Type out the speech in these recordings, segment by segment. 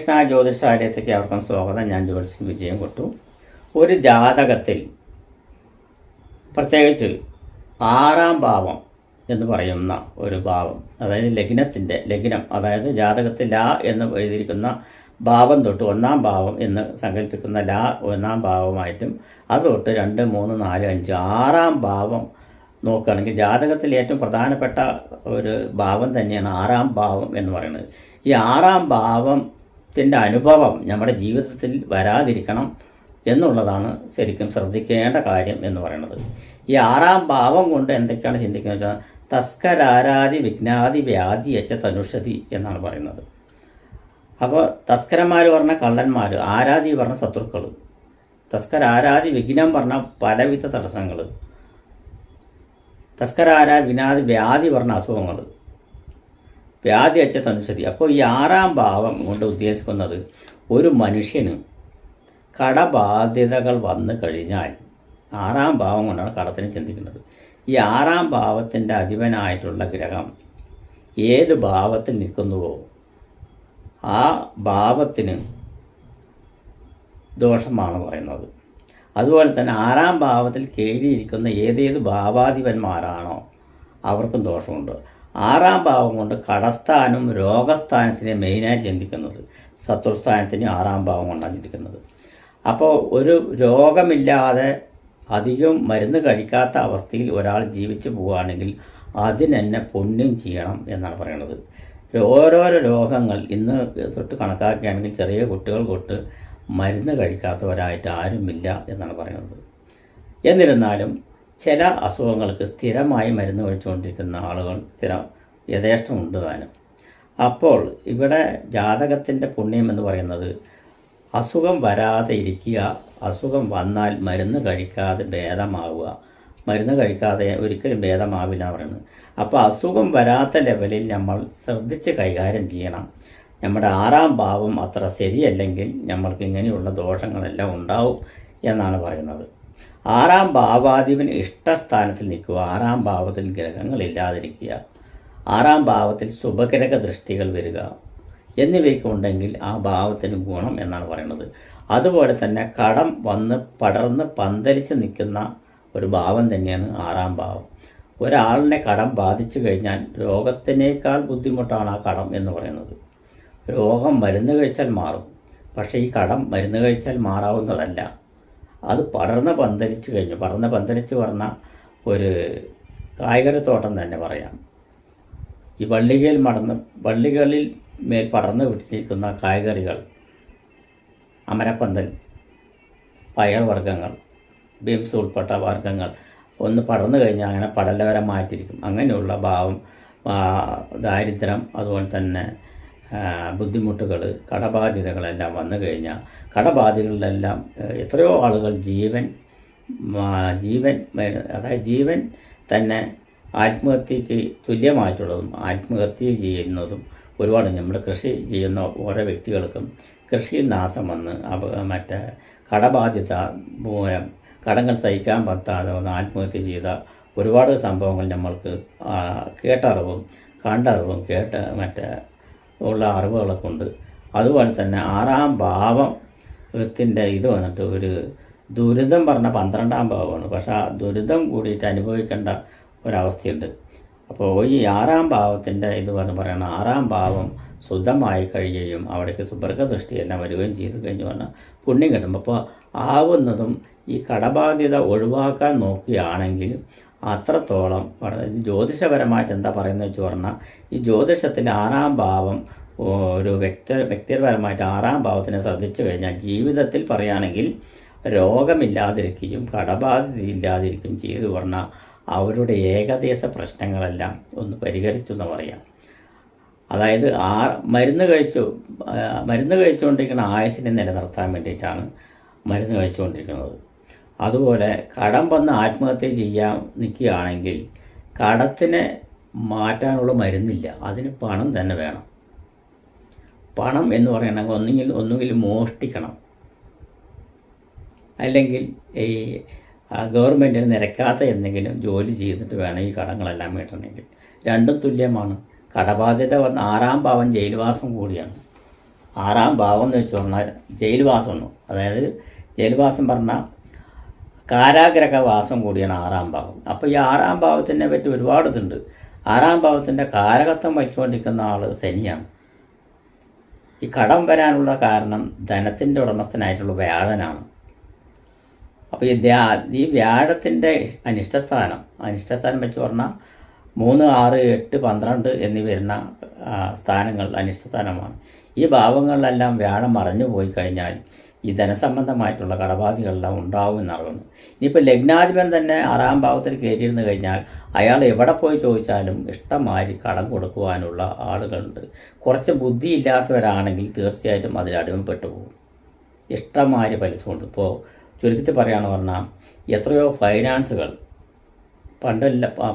ശ്രീകൃഷ്ണ ജ്യോതിഷാലയത്തേക്ക് അവർക്കും സ്വാഗതം. ഞാൻ ജ്യോതിഷൻ വിജയം കൊട്ടു. ഒരു ജാതകത്തിൽ പ്രത്യേകിച്ച് 6-ാം ഭാവം എന്ന് പറയുന്ന ഒരു ഭാവം, അതായത് ലഗ്നം, അതായത് ജാതകത്തിൽ ലാ എന്ന് എഴുതിയിരിക്കുന്ന ഭാവം തൊട്ട് 1-ാം ഭാവം എന്ന് സങ്കല്പിക്കുന്ന ലാ 1-ാം ഭാവമായിട്ടും അത് തൊട്ട് 2, 3, 4, 5, 6-ാം ഭാവം നോക്കുകയാണെങ്കിൽ ജാതകത്തിൽ ഏറ്റവും പ്രധാനപ്പെട്ട ഒരു ഭാവം തന്നെയാണ് 6-ാം ഭാവം എന്ന് പറയുന്നത്. ഈ 6-ാം ഭാവത്തിൻ്റെ അനുഭവം നമ്മുടെ ജീവിതത്തിൽ വരാതിരിക്കണം എന്നുള്ളതാണ് ശരിക്കും ശ്രദ്ധിക്കേണ്ട കാര്യം എന്ന് പറയുന്നത്. ഈ 6-ാം ഭാവം കൊണ്ട് എന്തൊക്കെയാണ് ചിന്തിക്കുന്നത് വെച്ചാൽ തസ്കരാരാതി വിഘ്നാതി വ്യാധി യച്ച തനുഷതി എന്നാണ് പറയുന്നത്. അപ്പോൾ തസ്കരന്മാർ പറഞ്ഞ കള്ളന്മാർ, ആരാധി പറഞ്ഞ ശത്രുക്കൾ, തസ്കരാരാതി വിഘ്നം പറഞ്ഞ പലവിധ തടസ്സങ്ങൾ, തസ്കരാരാതി വിഘ്നാതി വ്യാധി പറഞ്ഞ അസുഖങ്ങൾ, വ്യാധി യച്ച തനുഷതി. അപ്പോൾ ഈ 6-ാം ഭാവം കൊണ്ട് ഉദ്ദേശിക്കുന്നത് ഒരു മനുഷ്യന് കടബാധ്യതകൾ വന്നു കഴിഞ്ഞാൽ 6-ാം ഭാവം കൊണ്ടാണ് കടത്തിനെ ചിന്തിക്കുന്നത്. ഈ 6-ാം ഭാവത്തിൻ്റെ അധിപനായിട്ടുള്ള ഗ്രഹം ഏത് ഭാവത്തിൽ നിൽക്കുന്നുവോ ആ ഭാവത്തിന് ദോഷമാണ് പറയുന്നത്. അതുപോലെ തന്നെ 6-ാം ഭാവത്തിൽ കയറിയിരിക്കുന്ന ഏതേത് ഭാവാധിപന്മാരാണോ അവർക്കും ദോഷമുണ്ട്. 6-ാം ഭാവം കൊണ്ട് കടസ്ഥാനം രോഗസ്ഥാനത്തിനെ മെയിനായിട്ട് ചിന്തിക്കുന്നത്, ശത്രുസ്ഥാനത്തിന് 6-ാം ഭാവം കൊണ്ടാണ് ചിന്തിക്കുന്നത്. അപ്പോൾ ഒരു രോഗമില്ലാതെ അധികം മരുന്ന് കഴിക്കാത്ത അവസ്ഥയിൽ ഒരാൾ ജീവിച്ചു പോവുകയാണെങ്കിൽ അതിനെന്നെ പുണ്യം ചെയ്യണം എന്നാണ് പറയുന്നത്. ഓരോരോ രോഗങ്ങൾ ഇന്ന് തൊട്ട് കണക്കാക്കുകയാണെങ്കിൽ ചെറിയ കുട്ടികൾ തൊട്ട് മരുന്ന് കഴിക്കാത്തവരായിട്ട് ആരുമില്ല എന്നാണ് പറയുന്നത്. എന്നിരുന്നാലും ചില അസുഖങ്ങൾക്ക് സ്ഥിരമായി മരുന്ന് കഴിച്ചുകൊണ്ടിരിക്കുന്ന ആളുകൾ യഥേഷ്ടമുണ്ട് താനും. അപ്പോൾ ഇവിടെ ജാതകത്തിൻ്റെ പുണ്യം എന്ന് പറയുന്നത് അസുഖം വരാതെ ഇരിക്കുക, അസുഖം വന്നാൽ മരുന്ന് കഴിക്കാതെ ഭേദമാവുക, മരുന്ന് കഴിക്കാതെ ഒരിക്കലും ഭേദമാവില്ല എന്ന് പറയുന്നത്. അപ്പോൾ അസുഖം വരാത്ത ലെവലിൽ നമ്മൾ ശ്രദ്ധിച്ച് കൈകാര്യം ചെയ്യണം. നമ്മുടെ 6-ാം ഭാവം അത്ര ശരിയല്ലെങ്കിൽ നമ്മൾക്ക് ഇങ്ങനെയുള്ള ദോഷങ്ങളെല്ലാം ഉണ്ടാവും എന്നാണ് പറയുന്നത്. 6-ാം ഭാവാധിപൻ ഇഷ്ടസ്ഥാനത്തിൽ നിൽക്കുക, 6-ാം ഭാവത്തിൽ ഗ്രഹങ്ങളില്ലാതിരിക്കുക, 6-ാം ഭാവത്തിൽ ശുഭഗ്രഹ ദൃഷ്ടികൾ വരിക എന്നിവയൊക്കെ ഉണ്ടെങ്കിൽ ആ ഭാവത്തിന് ഗുണം എന്നാണ് പറയുന്നത്. അതുപോലെ തന്നെ കടം വന്ന് പടർന്ന് പന്തലിച്ച് നിൽക്കുന്ന ഒരു ഭാവം തന്നെയാണ് 6-ാം ഭാവം. ഒരാളിനെ കടം ബാധിച്ചു കഴിഞ്ഞാൽ രോഗത്തിനേക്കാൾ ബുദ്ധിമുട്ടാണ് ആ കടം എന്ന് പറയുന്നത്. രോഗം മരുന്ന് കഴിച്ചാൽ മാറും, പക്ഷേ ഈ കടം മരുന്ന് കഴിച്ചാൽ മാറാവുന്നതല്ല. അത് പടർന്ന് പന്തലിച്ച് കഴിഞ്ഞു. പടർന്ന് പന്തലിച്ച് പറഞ്ഞ ഒരു കായ്കരത്തോട്ടം തന്നെ പറയാം. ഈ വള്ളികളിൽ മേൽ പടർന്ന് വിട്ടിരിക്കുന്ന കായ്കറികൾ, അമരപ്പന്തൽ, പയർവർഗ്ഗങ്ങൾ, ബീൻസ് ഉൾപ്പെട്ട വർഗ്ഗങ്ങൾ ഒന്ന് പടർന്നു കഴിഞ്ഞാൽ അങ്ങനെ പടലവരെ മാറ്റിയിരിക്കും. അങ്ങനെയുള്ള ഭാവം, ദാരിദ്ര്യം, അതുപോലെ തന്നെ ബുദ്ധിമുട്ടുകൾ, കടബാധ്യതകളെല്ലാം വന്നു കഴിഞ്ഞാൽ കടബാധ്യതകളിലെല്ലാം എത്രയോ ആളുകൾ അതായത് ജീവൻ തന്നെ ആത്മഹത്യക്ക് തുല്യമായിട്ടുള്ളതും ആത്മഹത്യ ചെയ്യുന്നതും ഒരുപാട്. നമ്മൾ കൃഷി ചെയ്യുന്ന ഓരോ വ്യക്തികൾക്കും കൃഷിയിൽ നാശം വന്ന് മറ്റേ കടബാധ്യത മൂലം കടങ്ങൾ സഹിക്കാൻ പറ്റാതെ വന്ന് ആത്മഹത്യ ചെയ്ത ഒരുപാട് സംഭവങ്ങൾ നമ്മൾക്ക് കേട്ടറിവും കണ്ടറിവും ഉള്ള അറിവുകളൊക്കെ ഉണ്ട്. അതുപോലെ തന്നെ 6-ാം ഭാവത്തിൻ്റെ ഇത് വന്നിട്ട് ഒരു ദുരിതം പറഞ്ഞ 12-ാം ഭാവമാണ്. പക്ഷേ ആ ദുരിതം കൂടിയിട്ട് അനുഭവിക്കേണ്ട ഒരവസ്ഥയുണ്ട്. അപ്പോൾ ഈ 6-ാം ഭാവത്തിൻ്റെ ഇത് പറയണം, 6-ാം ഭാവം ശുദ്ധമായി കഴിയുകയും അവിടേക്ക് സുബർഗദൃഷ്ടിയെല്ലാം വരികയും ചെയ്തു കഴിഞ്ഞു പറഞ്ഞാൽ പുണ്യം കിട്ടും. അപ്പോൾ ആവുന്നതും ഈ കടബാധ്യത ഒഴിവാക്കാൻ നോക്കുകയാണെങ്കിൽ അത്രത്തോളം ഇത് ജ്യോതിഷപരമായിട്ട് എന്താ പറയുന്നത് വെച്ച് പറഞ്ഞാൽ ഈ ജ്യോതിഷത്തിൽ 6-ാം ഭാവം ഒരു വ്യക്തിപരമായിട്ട് 6-ാം ഭാവത്തിനെ ശ്രദ്ധിച്ചു കഴിഞ്ഞാൽ ജീവിതത്തിൽ പറയുകയാണെങ്കിൽ രോഗമില്ലാതിരിക്കുകയും കടബാധ്യതയില്ലാതിരിക്കുകയും ചെയ്തു പറഞ്ഞാൽ അവരുടെ ഏകദേശ പ്രശ്നങ്ങളെല്ലാം ഒന്ന് പരിഹരിച്ചു എന്ന് പറയാം. അതായത് മരുന്ന് കഴിച്ചുകൊണ്ടിരിക്കുന്ന ആയുസ്സിനെ നിലനിർത്താൻ വേണ്ടിയിട്ടാണ് മരുന്ന് കഴിച്ചുകൊണ്ടിരിക്കുന്നത്. അതുപോലെ കടം വന്ന് ആത്മഹത്യ ചെയ്യാൻ നിൽക്കുകയാണെങ്കിൽ കടത്തിനെ മാറ്റാനുള്ള മരുന്നില്ല, അതിന് പണം തന്നെ വേണം. പണം എന്ന് പറയണമെങ്കിൽ ഒന്നുകിൽ മോഷ്ടിക്കണം, അല്ലെങ്കിൽ ഈ ഗവൺമെൻറ്റിന് നിരക്കാത്ത എന്തെങ്കിലും ജോലി ചെയ്തിട്ട് വേണം ഈ കടങ്ങളെല്ലാം വീട്ടണമെങ്കിൽ. രണ്ടും തുല്യമാണ്. കടബാധ്യത വന്ന 6-ാം ഭാവം ജയിൽവാസം കൂടിയാണ്. ആറാം ഭാവം എന്ന് വെച്ച് പറഞ്ഞാൽ ജയിൽവാസമാണ്. അതായത് ജയിൽവാസം പറഞ്ഞാൽ കാരാഗ്രഹവാസം കൂടിയാണ് ആറാം ഭാവം. അപ്പോൾ ഈ ആറാം ഭാവത്തിനെ പറ്റി ഒരുപാട് ഇതുണ്ട്. ആറാം ഭാവത്തിൻ്റെ കാരകത്വം വഹിച്ചുകൊണ്ടിരിക്കുന്ന ആൾ ശനിയാണ്. ഈ കടം വരാനുള്ള കാരണം ധനത്തിൻ്റെ ഉടമസ്ഥനായിട്ടുള്ള വ്യാഴനാണ്. അപ്പോൾ ഈ വ്യാഴത്തിൻ്റെ അനിഷ്ടസ്ഥാനം വെച്ച് പറഞ്ഞാൽ 3, 6, 8, 12 എന്നീ വരുന്ന സ്ഥാനങ്ങൾ അനിഷ്ടസ്ഥാനമാണ്. ഈ ഭാവങ്ങളിലെല്ലാം വ്യാഴം മറഞ്ഞു പോയി കഴിഞ്ഞാൽ ഈ ധനസംബന്ധമായിട്ടുള്ള കടബാധികളെല്ലാം ഉണ്ടാവും എന്നറിയുന്നു. ഇനിയിപ്പോൾ ലഗ്നാധിപൻ തന്നെ 6ാം ഭാവത്തിൽ കയറിയിരുന്നു കഴിഞ്ഞാൽ അയാൾ എവിടെ പോയി ചോദിച്ചാലും ഇഷ്ടംമാതിരി കടം കൊടുക്കുവാനുള്ള ആളുകളുണ്ട്. കുറച്ച് ബുദ്ധിയില്ലാത്തവരാണെങ്കിൽ തീർച്ചയായിട്ടും അതിൽ അടിമപ്പെട്ടു പോകും. ഇഷ്ടംമാതിരി പലിശ കൊണ്ട്. ഇപ്പോൾ ചുരുക്കത്തിൽ പറയുകയാണെന്ന് പറഞ്ഞാൽ എത്രയോ ഫൈനാൻസുകൾ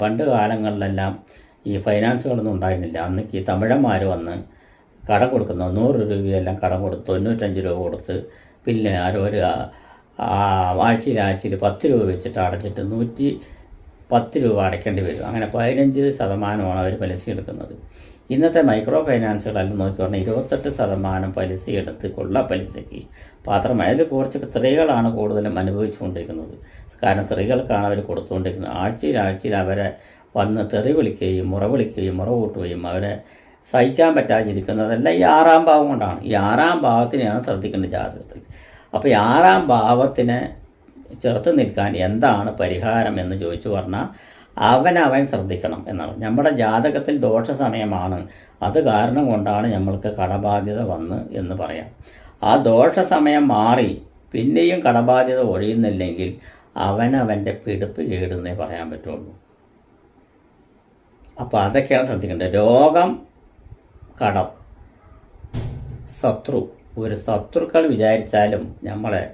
പണ്ട് കാലങ്ങളിലെല്ലാം ഈ ഫൈനാൻസുകളൊന്നും ഉണ്ടായിരുന്നില്ല. അന്ന് ഈ തമിഴന്മാർ വന്ന് കടം കൊടുക്കുന്നു. 100 രൂപയെല്ലാം കടം കൊടുത്ത് 95 രൂപ കൊടുത്ത് പിന്നെ ഒരു ആഴ്ചയിൽ 10 രൂപ വെച്ചിട്ട് അടച്ചിട്ട് 110 രൂപ അടയ്ക്കേണ്ടി വരും. അങ്ങനെ 15% അവർ പലിശ എടുക്കുന്നത്. ഇന്നത്തെ മൈക്രോ ഫൈനാൻസുകളെല്ലാം നോക്കി പറഞ്ഞാൽ 28% പലിശ എടുത്ത് കൊള്ള പലിശയ്ക്ക് പാത്രമായി. അതിൽ കുറച്ച് സ്ത്രീകളാണ് കൂടുതലും അനുഭവിച്ചുകൊണ്ടിരിക്കുന്നത്. കാരണം സ്ത്രീകൾക്കാണ് അവർ കൊടുത്തുകൊണ്ടിരിക്കുന്നത്. ആഴ്ചയിൽ അവരെ വന്ന് തെറി വിളിക്കുകയും മുറ കൂട്ടുകയും അവരെ സഹിക്കാൻ പറ്റാതിരിക്കുന്നതെല്ലാം ഈ 6ാം ഭാവം കൊണ്ടാണ്. ഈ 6ാം ഭാവത്തിനെയാണ് ശ്രദ്ധിക്കേണ്ടത് ജാതകത്തിൽ. അപ്പോൾ ഈ 6ാം ഭാവത്തിന് ചെറുത്ത് നിൽക്കാൻ എന്താണ് പരിഹാരം എന്ന് ചോദിച്ചു പറഞ്ഞാൽ അവൻ ശ്രദ്ധിക്കണം എന്നാണ്. നമ്മുടെ ജാതകത്തിൽ ദോഷ സമയമാണ്, അത് കാരണം കൊണ്ടാണ് നമ്മൾക്ക് കടബാധ്യത വന്ന് എന്ന് പറയാം. ആ ദോഷ സമയം മാറി പിന്നെയും കടബാധ്യത ഒഴിയുന്നില്ലെങ്കിൽ അവൻ്റെ പിടിപ്പ് കേടുന്നേ പറയാൻ പറ്റുള്ളൂ. അപ്പോൾ അതൊക്കെയാണ് ശ്രദ്ധിക്കേണ്ടത്. രോഗം, കടം, ശത്രുക്കൾ വിചാരിച്ചാലും നമ്മളെ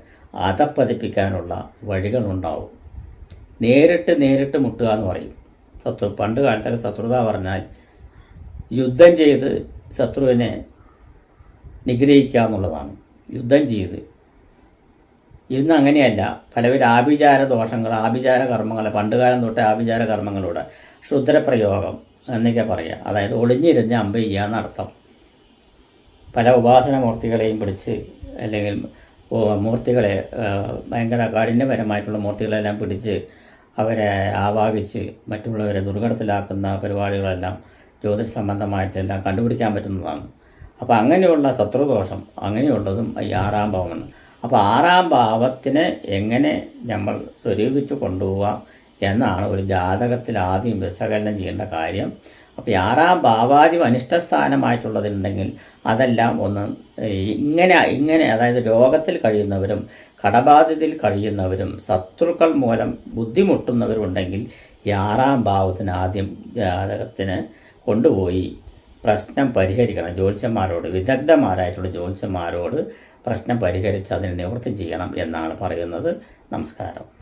അധപ്പതിപ്പിക്കാനുള്ള വഴികളുണ്ടാവും. നേരിട്ട് മുട്ടുക എന്ന് പറയും. പണ്ട് കാലത്തൊക്കെ ശത്രുത പറഞ്ഞാൽ യുദ്ധം ചെയ്ത് ശത്രുവിനെ നിഗ്രഹിക്കുക എന്നുള്ളതാണ്. യുദ്ധം ചെയ്ത്. ഇന്ന് അങ്ങനെയല്ല. പലവരും ആഭിചാര കർമ്മങ്ങൾ, പണ്ടുകാലം തൊട്ടേ ആഭിചാര കർമ്മങ്ങളോട് ക്ഷുദ്രപ്രയോഗം എന്നൊക്കെ പറയുക. അതായത് ഒളിഞ്ഞിരുന്ന് അമ്പ് ചെയ്യുക എന്നർത്ഥം. പല ഉപാസന മൂർത്തികളെയും പിടിച്ച്, അല്ലെങ്കിൽ മൂർത്തികളെ ഭയങ്കര കാഠിന്യപരമായിട്ടുള്ള മൂർത്തികളെല്ലാം പിടിച്ച് അവരെ ആവാഹിച്ച് മറ്റുള്ളവരെ ദുർഘടത്തിലാക്കുന്ന പരിപാടികളെല്ലാം ജ്യോതിഷ സംബന്ധമായിട്ടെല്ലാം കണ്ടുപിടിക്കാൻ പറ്റുന്നതാണ്. അപ്പോൾ അങ്ങനെയുള്ള ശത്രുദോഷം അങ്ങനെയുള്ളതും ഈ 6ാം ഭാവമാണ്. അപ്പോൾ 6ാം ഭാവത്തിനെ എങ്ങനെ നമ്മൾ സ്വരൂപിച്ച് കൊണ്ടുപോകാം എന്നാണ് ഒരു ജാതകത്തിൽ ആദ്യം വിശകലനം ചെയ്യേണ്ട കാര്യം. അപ്പോൾ 6ാം ഭാവാധിപ അനിഷ്ടസ്ഥാനമായിട്ടുള്ളതുണ്ടെങ്കിൽ അതെല്ലാം ഒന്ന് ഇങ്ങനെ അതായത് രോഗത്തിൽ കഴിയുന്നവരും കടബാധിതയിൽ കഴിയുന്നവരും ശത്രുക്കൾ മൂലം ബുദ്ധിമുട്ടുന്നവരുണ്ടെങ്കിൽ ഈ 6ാം ഭാവത്തിന് ആദ്യം ജാതകത്തിന് കൊണ്ടുപോയി പ്രശ്നം പരിഹരിക്കണം. ജ്യോത്സ്യന്മാരോട്, വിദഗ്ധന്മാരായിട്ടുള്ള ജ്യോത്സ്യന്മാരോട് പ്രശ്നം പരിഹരിച്ച് അതിന് നിവൃത്തി ചെയ്യണം എന്നാണ് പറയുന്നത്. നമസ്കാരം.